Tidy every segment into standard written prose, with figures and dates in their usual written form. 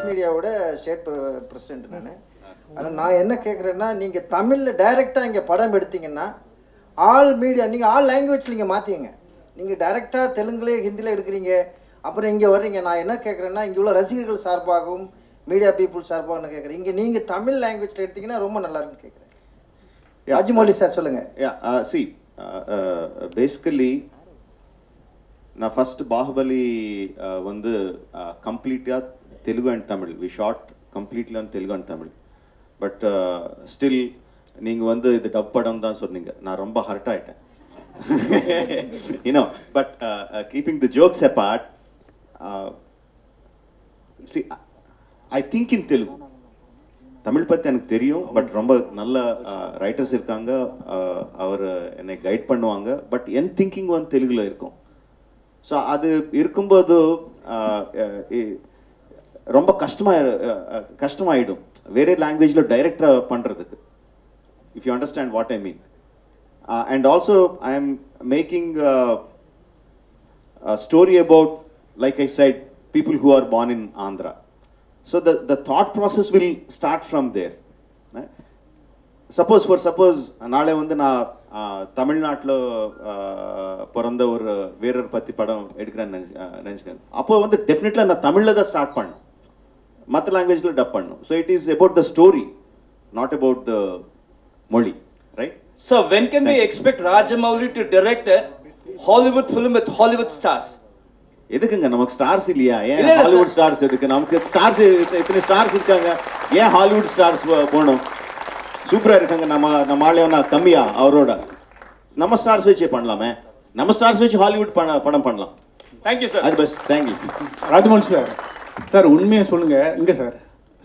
மீடியாவோட state president நான். ஆனால் நான் என்ன கேட்குறேன்னா, நீங்கள் தமிழில் டைரெக்டாக இங்கே படம் எடுத்தீங்கன்னா ஆல் மீடியா நீங்கள் ஆல் லாங்குவேஜில் நீங்கள் மாற்றிங்க. நீங்கள் டைரெக்டாக தெலுங்குலேயே ஹிந்தியில் எடுக்கிறீங்க, அப்புறம் இங்கே வர்றீங்க. நான் என்ன கேட்குறேன்னா, இங்கே உள்ள ரசிகர்கள் சார்பாகவும் மீடியா பீப்புள் சார்பாகவும் கேட்குறேன், இங்கே நீங்கள் தமிழ் லாங்குவேஜில் எடுத்தீங்கன்னா ரொம்ப நல்லா இருக்குன்னு கேட்குறேன். ராஜமௌலி சார் சொல்லுங்கள். பேசிக்கலி நான் ஃபர்ஸ்ட் பாகுபலி வந்து கம்ப்ளீட்டாக Telugu and Tamil we shot completely on Telugu and Tamil. But still நீங்கள் வந்து இது டப் படம் தான் சொன்னீங்க, நான் ரொம்ப ஹர்ட் ஆகிட்டேன். But keeping the jokes abort, C I think in Telugu. Tamil பற்றி எனக்கு தெரியும், பட் ரொம்ப நல்ல ரைட்டர்ஸ் இருக்காங்க, அவர் என்னை கைட் பண்ணுவாங்க. பட் என் திங்கிங் வந்து தெலுங்குல இருக்கும். ஸோ அது இருக்கும்போது ரொம்ப கஷ்டமாயிடும் வேற லாங்குவேஜில் டைரக்டாக பண்ணுறதுக்கு, if you understand what I mean. And also I am making story about, like I said, people who are born in Andhra. So the thought process will start from there. Suppose நாளை வந்து நான் தமிழ்நாட்டில் பிறந்த ஒரு வீரர் பற்றி படம் எடுக்கிறேன்னு நினச்சிக்கிறேன். அப்போ வந்து டெஃபினெட்லாக நான் தமிழில் தான் ஸ்டார்ட் பண்ணணும், மற்ற லாங்குவேஜில் டப் பண்ணணும். So it is about the story, not about the மொழி, right? So when can we expect Rajamouli to direct a Hollywood film with Hollywood stars? எதுக்குங்க நமக்கு ஸ்டார்ஸ் இல்லையா? ஏன் ஹாலிவுட் ஸ்டார்ஸ் எதுக்கு? நமக்கு ஸ்டார்ஸ் இத்தனை ஸ்டார்ஸ் இருக்காங்க, ஏன் ஹாலிவுட் ஸ்டார்ஸ் போகணும்? சூப்பரா இருக்காங்க. நம்ம ஆளுனா கம்மியா அவரோட? நம்ம ஸ்டார்ஸ் வச்சே பண்ணலாமே, நம்ம ஸ்டார்ஸ் வச்சு ஹாலிவுட் படம் பண்ணலாம். Thank you sir. அது best. Thank you Rajamouli sir. Sir உண்மையை சொல்லுங்க, இங்க சார்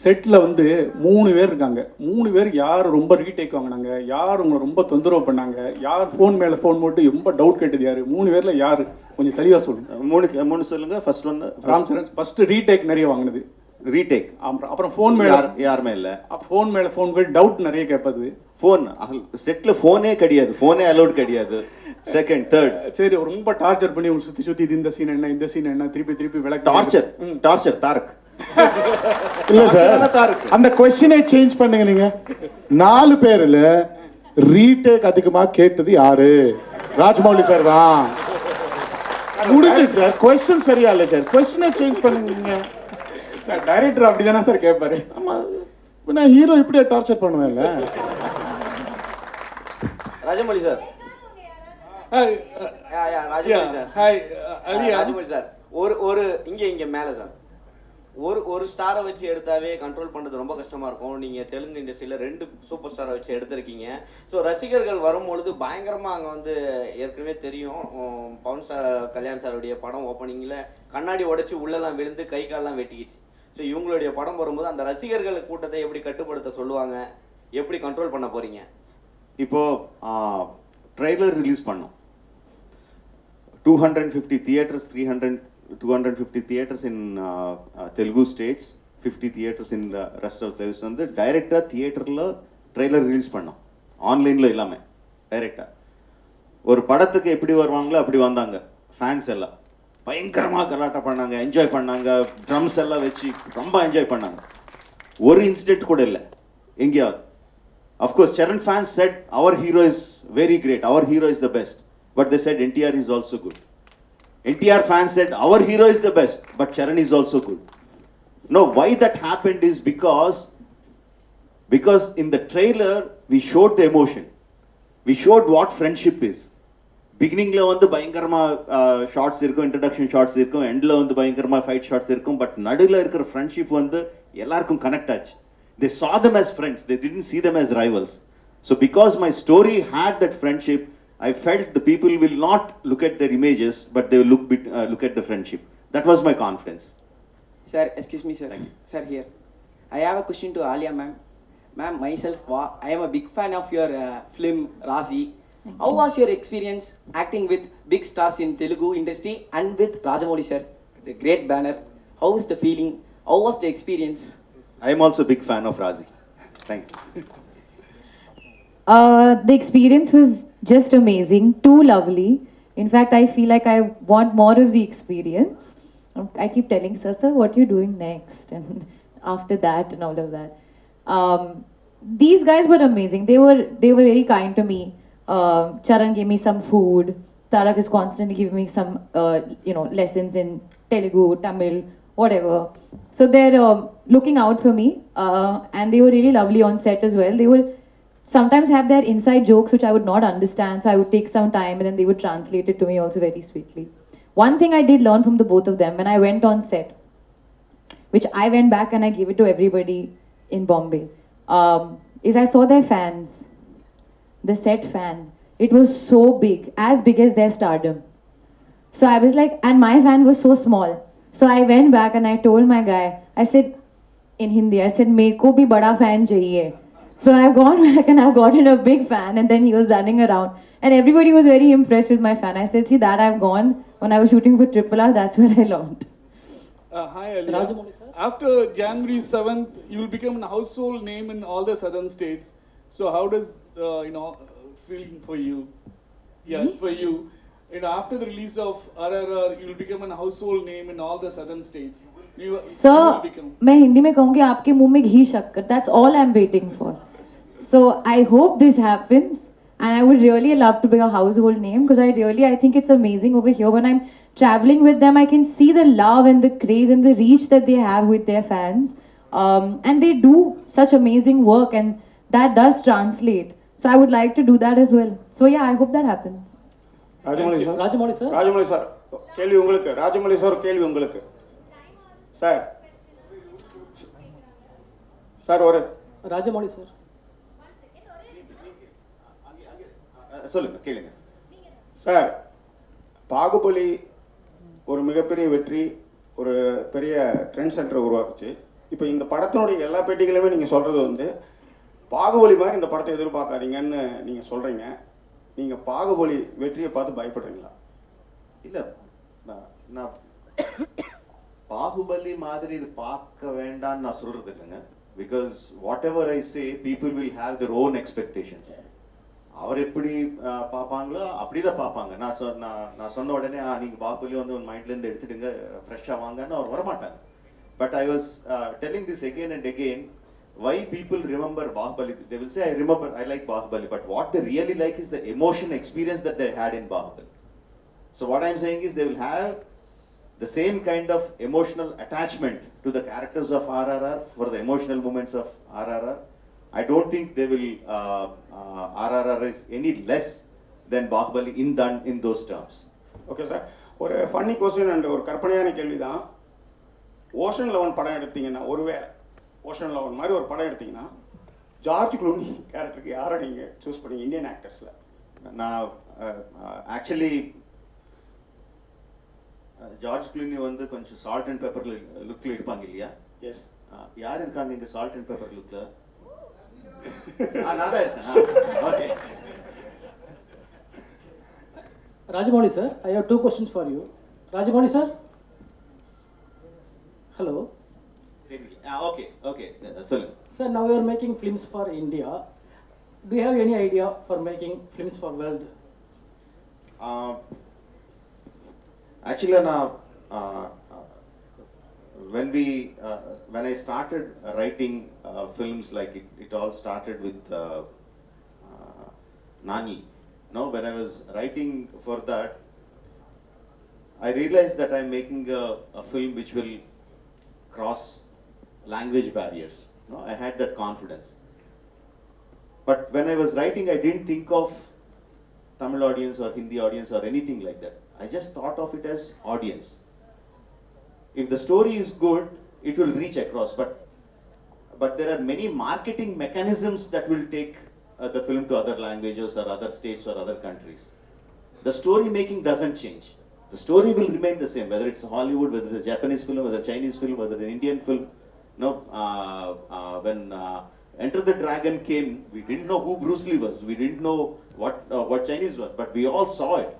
செட்டில் வந்து 3 பேர் இருக்காங்க. 3 பேர் யார் ரொம்ப ரீடேக் வாங்கினாங்க, யார் உங்களை ரொம்ப தொந்தரவு பண்ணாங்க, யார் ஃபோன் மேலே ஃபோன் போட்டு ரொம்ப டவுட் கேட்டது யாரு? 3 பேர்ல யாரு? கொஞ்சம் தெளிவாக சொல்லுங்க. மூணு சொல்லுங்க. First one Ram Charan. First retake நிறைய வாங்கினது. ரீடேக். அப்புறம் ஃபோன் மேலே யாருமே இல்லை. ஃபோன் மேலே ஃபோன் போய் டவுட் நிறைய கேட்பது. ஃபோன் செட்டில் ஃபோனே கிடையாது, ஃபோனே அலோட் கிடையாது. செகண்ட் தேர்ட் சரி, ரொம்ப டார்ச்சர் பண்ணி உங்களுக்கு சுற்றி இந்த சீன் என்ன, இந்த சீன் என்ன, திருப்பி விளக்க. டார்ச்சர் தாரக். இல்ல சார், அந்த क्वेश्चனை சேஞ்ச் பண்ணுங்க. நீங்க 4 பேர்ல ரீடேக் அதிகமா கேட்டது யாரு? ராஜமௌலி சார் தான். முடிஞ்சு சார். क्वेश्चन சரியா இல்ல சார், क्वेश्चனை சேஞ்ச் பண்ணுங்க சார். டைரக்டர் அப்படிதானே சார் கேட்பாரு. ஆமா, நான் ஹீரோ இப்படியே டார்ச்சர் பண்ணுவேன்ல. Rajamouli sir. Rajamouli sir. Hi Rajamouli sir. ஒரு இங்க மேலே சார் ஒரு ஸ்டாரை வச்சு எடுத்தாவே கண்ட்ரோல் பண்ணுறது ரொம்ப கஷ்டமாக இருக்கும். நீங்கள் தெலுங்கு இண்டஸ்ட்ரியில் 2 சூப்பர் ஸ்டாரை வச்சு எடுத்திருக்கீங்க. ஸோ ரசிகர்கள் வரும்பொழுது பயங்கரமாக அங்கே வந்து ஏற்கனவே தெரியும், பவன் சார் கல்யாண் சாருடைய படம் ஓப்பனிங்கில் கண்ணாடி உடைச்சி உள்ளெல்லாம் விழுந்து கை காலெல்லாம் வெட்டிக்கிச்சு. ஸோ இவங்களுடைய படம் வரும்போது அந்த ரசிகர்கள் கூட்டத்தை எப்படி கட்டுப்படுத்த சொல்லுவாங்க, எப்படி கண்ட்ரோல் பண்ண போகிறீங்க? இப்போ ட்ரெய்லர் ரிலீஸ் பண்ணோம். 250 theatres, 250 theaters in Telugu states, 50 theaters in the rest of the states. வந்து டைரக்டா தியேட்டர்ல ட்ரெய்லர் ரிலீஸ் பண்ணோம், ஆன்லைன்ல இல்லாம டைரக்டா. ஒரு படத்துக்கு எப்படி வருவாங்களோ அப்படி வந்தாங்க. ஃபேன்ஸ் எல்லாம் பயங்கரமா கலாட்டா பண்ணாங்க, என்ஜாய் பண்ணாங்க, ட்ரம்ஸ் எல்லாம் வச்சு ரொம்ப என்ஜாய் பண்ணாங்க. ஒரு இன்சிடென்ட் கூட இல்லை எங்கேயாவது. Of course Charan fans said our hero is very great, our hero is the best, but they said NTR is also good. NTR fans said our hero is the best, but Charan is also good. No, why that happened is because in the trailer we showed the emotion, we showed what friendship is. Beginning la vandu bayangarama shots irukum, introduction shots irukum, end la vandu bayangarama fight shots irukum, but nadula irukra friendship vandu ellarkum connect ஆச்சு. They saw them as friends, they didn't see them as rivals. So because my story had that friendship, I felt the people will not look at their images, but they will look at the friendship. That was my confidence. Sir, excuse me, sir. Sir, here. I have a question to Alia, ma'am. Ma'am, myself, I am a big fan of your film, Razi. How was your experience acting with big stars in Telugu industry and with Rajamouli, sir? The great banner. How is the feeling? How was the experience? I am also a big fan of Razi. Thank you. The experience was just amazing, too lovely. In fact, I feel like I want more of the experience. I keep telling sir, what are you doing next? And after that and all of that. These guys were amazing. They were very kind to me. Charan gave me some food. Tarak is constantly giving me some lessons in Telugu, Tamil, whatever. So they're looking out for me, and they were really lovely on set as well. They would sometimes have their inside jokes which I would not understand, so I would take some time and then they would translate it to me also very sweetly. One thing I did learn from the both of them when I went on set, which I went back and I gave it to everybody in Bombay, is I saw their fans, the set fan. It was so big as their stardom. So I was like, and my fan was so small. So I went back and I told my guy, I said in Hindi, I said, "Meko bhi bada fan chahiye." So I've gone back and I've gotten a big fan, and then he was running around. And everybody was very impressed with my fan. I said, see, that I've gone when I was shooting for Triple R, that's where I learned. Hi, Alia. After January 7th, you will become a household name in all the southern states. So how does, feeling for you? Yes, for you. After the release of RRR, you will become a household name in all the southern states. You will Sir, become. मैं हिंदी में कहूँगी आपके मुंह में घी शक्कर. That's all I'm waiting for. So I hope this happens, and I would really love to be a household name because I think it's amazing over here. When I'm traveling with them, I can see the love and the craze and the reach that they have with their fans, and they do such amazing work, and that does translate. So I would like to do that as well. So yeah, I hope that happens. Rajamouli sir Rajamoli sir. Rajamouli sir கேள்வி உங்களுக்கு. Rajamouli sir கேள்வி உங்களுக்கு. Sir sir ஒரு Rajamoli sir. சொல்லுங்க, கேளுங்க. Sir, Baahubali ஒரு மிகப்பெரிய வெற்றி, ஒரு பெரிய ட்ரெண்ட் சென்டரை உருவாக்குச்சு. இப்போ இந்த படத்தினுடைய எல்லா பேட்டிகளுமே நீங்கள் சொல்கிறது வந்து பாகுபலி மாதிரி இந்த படத்தை எதிர்பார்க்காதீங்கன்னு நீங்கள் சொல்கிறீங்க. நீங்கள் பாகுபலி வெற்றியை பார்த்து பயப்படுறீங்களா? இல்லை, நான் பாகுபலி மாதிரி இது பார்க்க வேண்டாம்னு நான் சொல்றது இல்லைங்க. Because what ever I say, people will have their own expectations. அவர் எப்படி பார்ப்பாங்களோ அப்படிதான் பார்ப்பாங்க. நான் சொன்ன உடனே நீங்கள் பாகுபலி வந்து உன் மைண்ட்லேருந்து எடுத்துடுங்க, ஃப்ரெஷ்ஷாக வாங்கன்னு அவர் வரமாட்டாங்க. But I was telling this again and again, why people remember Bahubali. They will say, I like Bahubali, but what they really like is the emotion experience that they had in Bahubali. So what I'm saying is they will have the same kind of emotional attachment to the characters of RRR for the emotional moments of RRR. I don't think they will, RRR is any less than Bahubali in those terms. Okay sir, ஒரு funny question and ஒரு கற்பனையான கேள்வி தான். Ocean 11 படம் எடுத்தீங்கன்னா, ஒருவேளை ocean 11 மாதிரி ஒரு படம் எடுத்தீங்கன்னா, ஜார்ஜ் க்ளூனி கேரக்டருக்கு யாரை நீங்கள் சூஸ் பண்ணீங்க இந்தியன் ஆக்டர்ஸில்? நான் ஆக்சுவலி ஜார்ஜ் க்ளூனி வந்து கொஞ்சம் சால்ட் அண்ட் பெப்பர் லுக்கில் இருப்பாங்க இல்லையா? எஸ். யார் இருக்காங்க இந்த சால்ட் அண்ட் பெப்பர் லுக்கில்? நான் தான் இருக்கேன். Okay. Rajamoli sir, I have two questions for you. Rajamoli sir. Hello. Okay. சொல்லுங்க. Sir, now you are making films for India. Do you have any idea for making films for world? Actually, when I started writing films, like it all started with Nani. No, when I was writing for that, I realized that I'm making a film which will cross language barriers. No, I had that confidence. But when I was writing, I didn't think of Tamil audience or Hindi audience or anything like that. I just thought of it as audience. If the story is good, it will reach across. But there are many marketing mechanisms that will take the film to other languages or other states or other countries. The story making doesn't change. The story will remain the same, whether it's Hollywood, whether it's a Japanese film, whether a Chinese film, whether an Indian film. No, when Enter the Dragon came, we didn't know who Bruce Lee was. We didn't know what Chinese was, but we all saw it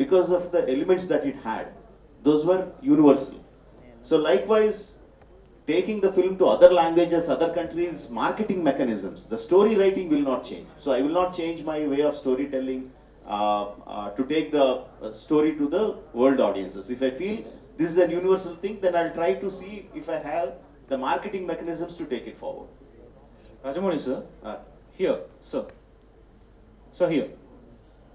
because of the elements that it had. Those were universal. So likewise, taking the film to other languages, other countries, marketing mechanisms, the story writing will not change. So I will not change my way of storytelling to take the story to the world audiences. If I feel this is a universal thing, then I'll try to see if I have the marketing mechanisms to take it forward. Rajamouli sir, Uh, here, sir. So here.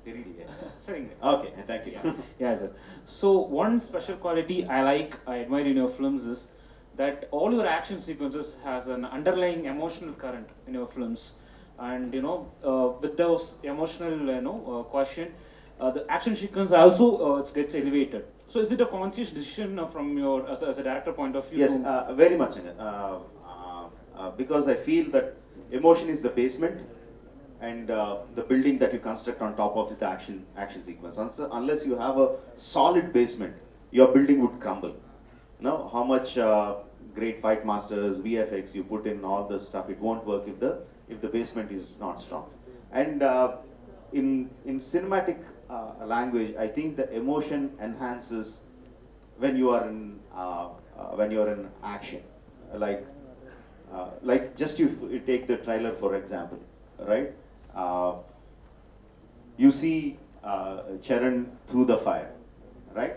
தெரியலையே. Sir, inge. Okay, thank you. Yeah, sir. So one special quality I admire in your films is that all your action sequences has an underlying emotional current in your films, and with those emotional quotient, the action sequence also it gets elevated. So is it a conscious decision from your as a director point of view? Yes, very much. Because I feel that emotion is the basement, and the building that you construct on top of the action sequence. Unless you have a solid basement, your building would crumble. No, how much great fight masters, VFX you put in all the stuff, it won't work if the basement is not strong. And in cinematic language, I think the emotion enhances when you are in action. Like just you take the trailer for example, right? You see Charan through the fire, right?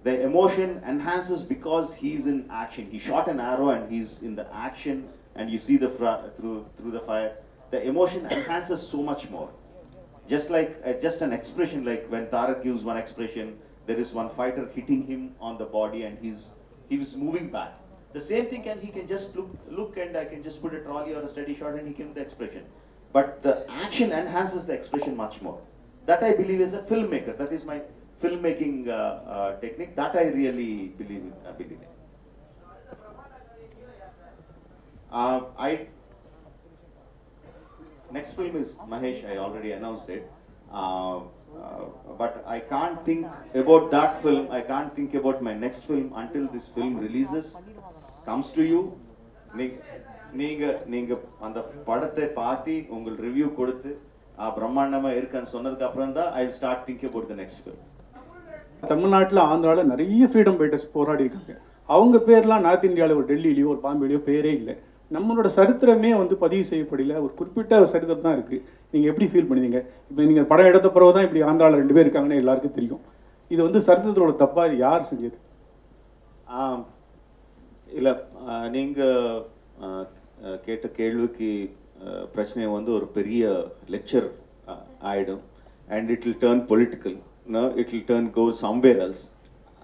The emotion enhances because he's in action. He shot an arrow and he's in the action, and you see through the fire. The emotion enhances so much more. Just like just an expression, like when Tarak gives one expression, there is one fighter hitting him on the body and he's moving back. The same thing he can just look and I can just put a trolley or a steady shot and he can the expression. But the action enhances the expression much more. That I believe as a filmmaker. That is my filmmaking technique. That I really believe in. Next film is Mahesh. I already announced it. But I can't think about that film. I can't think about my next film until this film releases, comes to you. நீங்க அந்த படத்தை பார்த்து உங்கள் review கொடுத்து பிரம்மாண்டமா இருக்குன்னு சொன்னதுக்கு அப்புறம் தான் I start thinking about the next film. தமிழ்நாட்டில் ஆந்திராவில் நிறைய ஃப்ரீடம் ஃபைட்டர்ஸ் போராடி இருக்காங்க. அவங்க பேர்லாம் நார்த் இந்தியாவில் ஒரு டெல்லியிலையோ ஒரு பாம்பேலையோ பேரே இல்லை. நம்மளோட சரித்திரமே பதிவு செய்யப்படல. ஒரு குறிப்பிட்ட ஒரு சரித்திரம் தான் இருக்குது. நீங்கள் எப்படி ஃபீல் பண்ணுவீங்க? இப்போ நீங்கள் படம் எடுத்த பிறகு தான் இப்படி ஆந்திராவில் 2 பேர் இருக்காங்கன்னு எல்லாருக்கும் தெரியும். இது சரித்திரத்தோட தப்பா? இது யார் செஞ்சது? இல்லை, நீங்கள் கேட்ட கேள்விக்கு பிரச்சனை ஒரு பெரிய லெக்சர் ஆயிடும். And it will turn political. It will go somewhere else.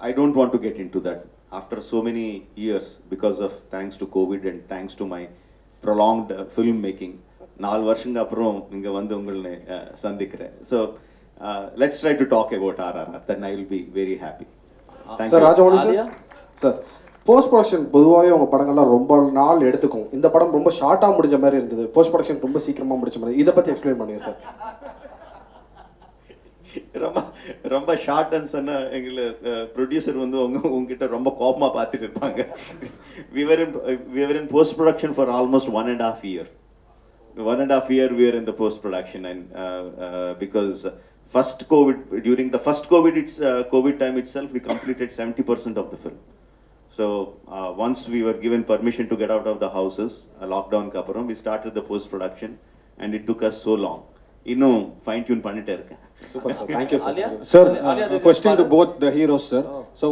I don't want to get into that. After so many years, thanks to COVID and thanks to my prolonged film making, 4 வருஷங்க அப்புறம் இங்க உங்களை சந்திக்கிறேன். So let's try to talk about RRR. Then I will be very happy. Thank you. Rajamouli sir, post production பொதுவாகவே உங்க படங்கள்லாம் ரொம்ப நாள் எடுத்துக்கும். இந்த படம் ரொம்ப ஷார்ட்டா முடிஞ்ச மாதிரி இருந்தது. போஸ்ட் ப்ரொடக்ஷன் ரொம்ப சீக்கிரமா முடிச்ச மாதிரி. இதை பத்தி எக்ஸ்பிளைன் பண்ணுங்க சார். ரொம்ப ஷார்ட்னு சொன்னா எங்களுக்கு ப்ரொடியூசர் உங்ககிட்ட ரொம்ப கோபமா பார்த்துட்டு இருப்பாங்க. we were in post production for almost 1.5 years. 1.5 years we were in the post production, and because during the first COVID time itself, we completed 70% of the film. So once we were given permission to get out of the houses, lockdown ku appuram, we started the post production, and it took us so long. இன்னும் fine tune பண்ணிட்டே இருக்கேன். Super sir, thank you sir. Sir, question to both the heroes sir. So